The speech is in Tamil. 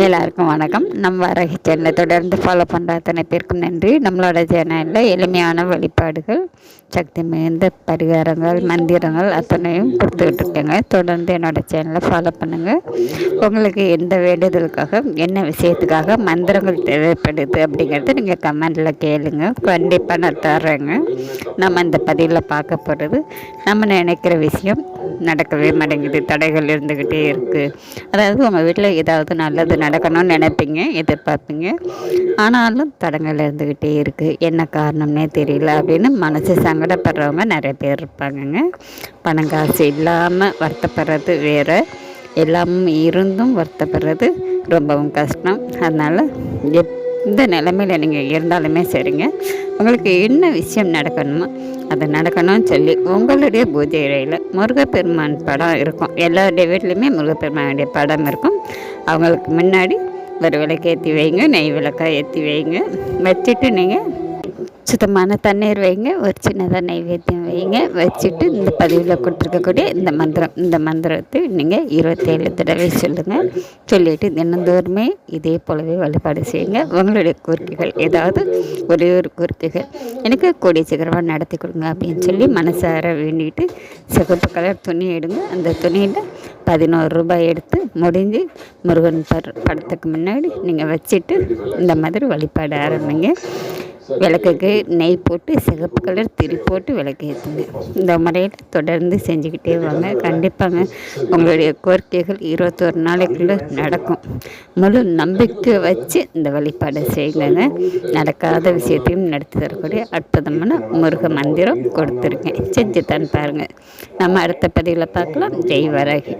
எல்லாருக்கும் வணக்கம். நம்ம வராகி சேனலை தொடர்ந்து ஃபாலோ பண்ணுற அத்தனை பேருக்கும் நன்றி. நம்மளோட சேனலில் எளிமையான வழிபாடுகள், சக்தி மிகுந்த பரிகாரங்கள், மந்திரங்கள் அத்தனையும் கொடுத்துக்கிட்டு இருக்கேங்க. தொடர்ந்து என்னோடய சேனலை ஃபாலோ பண்ணுங்கள். உங்களுக்கு எந்த வேண்டுதலுக்காக, என்ன விஷயத்துக்காக மந்திரங்கள் தேவைப்படுது அப்படிங்கிறத நீங்கள் கமெண்டில் கேளுங்க. கண்டிப்பாக நான் தர்றேங்க. நம்ம இந்த பதிவில் பார்க்க போகிறது, நம்ம நினைக்கிற விஷயம் நடக்கவே மாட்டேங்குது, தடைகள் இருந்துக்கிட்டே இருக்குது. அதாவது உங்கள் வீட்டில் ஏதாவது நல்லது நடக்கணும்னு நினைப்பீங்க, எதிர்பார்ப்பீங்க, ஆனாலும் தடங்கள் இருந்துக்கிட்டே இருக்குது, என்ன காரணம்னே தெரியல அப்படின்னு மனசு சங்கடப்படுறவங்க நிறைய பேர் இருப்பாங்கங்க. பணம் காசு இல்லாமல் வருத்தப்படுறது வேறு, எல்லாமும் இருந்தும் வருத்தப்படுறது ரொம்பவும் கஷ்டம். அதனால் எந்த நிலைமையில் நீங்கள் இருந்தாலுமே சரிங்க, உங்களுக்கு என்ன விஷயம் நடக்கணுமோ அது நடக்கணும்னு சொல்லி உங்களுடைய பூஜை அறையில் முருகப்பெருமான் படம் இருக்கும். எல்லாருடைய வீட்லேயுமே முருகப்பெருமானுடைய படம் இருக்கும். அவங்களுக்கு முன்னாடி ஒரு விளக்கு ஏற்றி வைங்க, நெய் விளக்காக ஏற்றி வைங்க. வச்சுட்டு நீங்கள் சுத்தமான தண்ணீர் வைங்க, ஒரு சின்னதாக நைவேத்தியம் வைங்க. வச்சுட்டு இந்த பதிவில் கொடுத்துருக்கக்கூடிய இந்த மந்திரத்தை நீங்கள் 27 தடவை சொல்லுங்கள். சொல்லிவிட்டு தினந்தோறுமே இதே போலவே வழிபாடு செய்யுங்க. உங்களுடைய கோரிக்கைகள் ஏதாவது ஒரே ஒரு கோரிக்கைகள், எனக்கு கூடிய சீக்கிரமாக நடத்தி கொடுங்க அப்படின்னு சொல்லி மனசார வேண்டிட்டு சிகப்பு கலர் துணி எடுங்க. அந்த துணியில் 11 ரூபாய் எடுத்து முடிஞ்சு முருகன் படத்துக்கு முன்னாடி நீங்கள் வச்சுட்டு இந்த மாதிரி வழிபாடு ஆரம்பிங்க. விளக்குக்கு நெய் போட்டு சிகப்பு கலர் திரி போட்டு விளக்கு ஏற்றுங்க. இந்த முறையில் தொடர்ந்து செஞ்சுக்கிட்டே வாங்க. கண்டிப்பாங்க உங்களுடைய கோரிக்கைகள் 21 நாளைக்குள்ளே நடக்கும். முழு நம்பிக்கை வச்சு இந்த வழிபாடை செய்யுங்க. நடக்காத விஷயத்தையும் நடத்தி தரக்கூடிய அற்புதமான முருக மந்திரம் கொடுத்துருக்கேன், செஞ்சு தான் பாருங்கள். நம்ம அடுத்த பதிவில் பார்க்கலாம். ஜெய் வராகி.